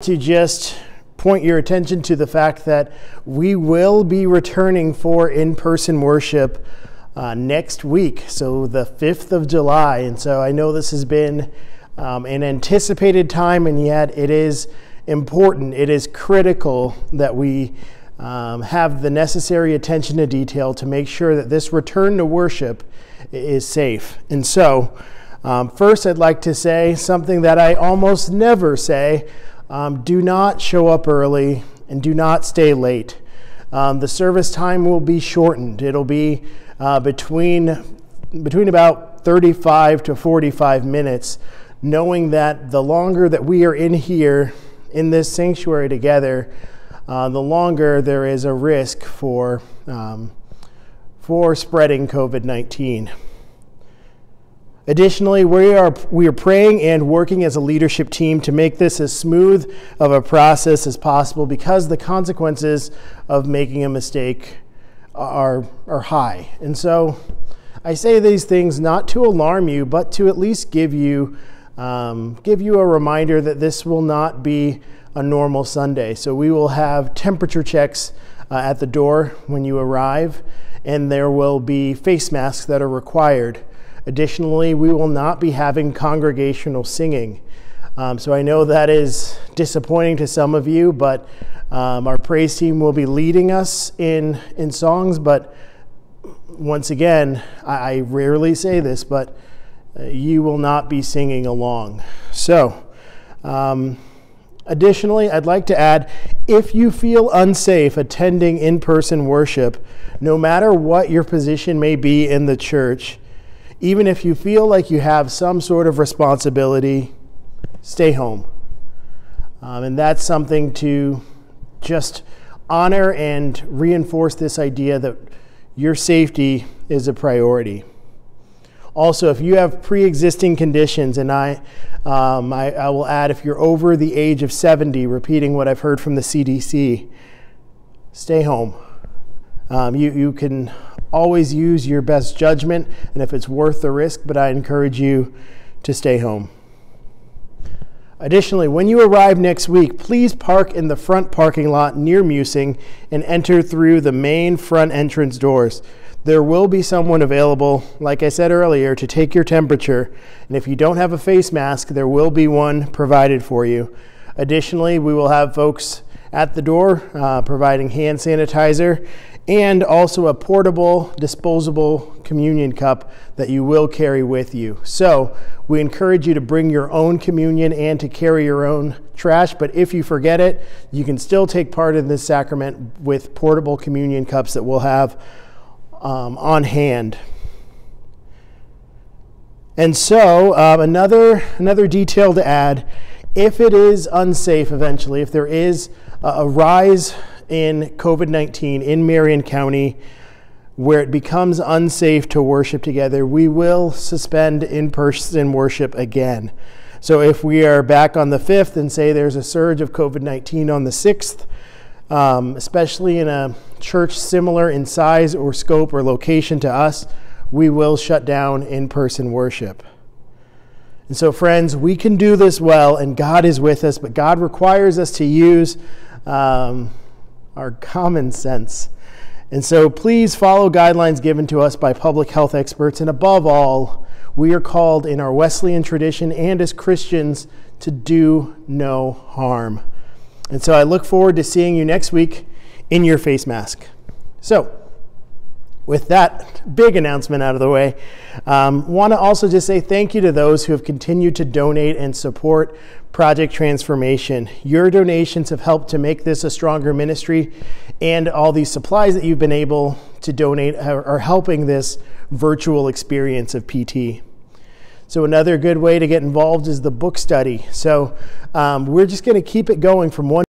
To just point your attention to the fact that we will be returning for in-person worship next week, so the 5th of July. And so I know this has been an anticipated time, and yet it is important, it is critical that we have the necessary attention to detail to make sure that this return to worship is safe. And so first I'd like to say something that I almost never say. Do not show up early and do not stay late. The service time will be shortened. It'll be between about 35 to 45 minutes, knowing that the longer that we are in here in this sanctuary together, the longer there is a risk for spreading COVID-19. Additionally, we are praying and working as a leadership team to make this as smooth of a process as possible, because the consequences of making a mistake are high. And so I say these things not to alarm you, but to at least give you a reminder that this will not be a normal Sunday. So we will have temperature checks at the door when you arrive, and there will be face masks that are required. Additionally, we will not be having congregational singing. So I know that is disappointing to some of you, but our praise team will be leading us in songs. But once again, I rarely say this, but you will not be singing along. So additionally, I'd like to add, if you feel unsafe attending in-person worship, no matter what your position may be in the church, even if you feel like you have some sort of responsibility, stay home. And that's something to just honor and reinforce this idea that your safety is a priority. Also, if you have pre-existing conditions, and I will add, if you're over the age of 70, repeating what I've heard from the CDC, stay home. You can always use your best judgment, and if it's worth the risk, but I encourage you to stay home. Additionally, when you arrive next week, please park in the front parking lot near Musing and enter through the main front entrance doors. There will be someone available, like I said earlier, to take your temperature, and if you don't have a face mask, there will be one provided for you. Additionally, we will have folks at the door providing hand sanitizer, and also a portable, disposable communion cup that you will carry with you. So we encourage you to bring your own communion and to carry your own trash, but if you forget it, you can still take part in this sacrament with portable communion cups that we'll have on hand. And so another detail to add, if it is unsafe eventually, if there is a rise in COVID-19 in Marion County where it becomes unsafe to worship together, we will suspend in-person worship again. So if we are back on the 5th and say there's a surge of COVID-19 on the 6th, especially in a church similar in size or scope or location to us, we will shut down in-person worship. And so, friends, we can do this well, and God is with us, but God requires us to use our common sense. And so please follow guidelines given to us by public health experts, and above all, we are called in our Wesleyan tradition and as Christians to do no harm. And so I look forward to seeing you next week in your face mask. So, with that big announcement out of the way, want to also just say thank you to those who have continued to donate and support Project Transformation. Your donations have helped to make this a stronger ministry, and all these supplies that you've been able to donate are helping this virtual experience of PT. So another good way to get involved is the book study. So we're just going to keep it going from one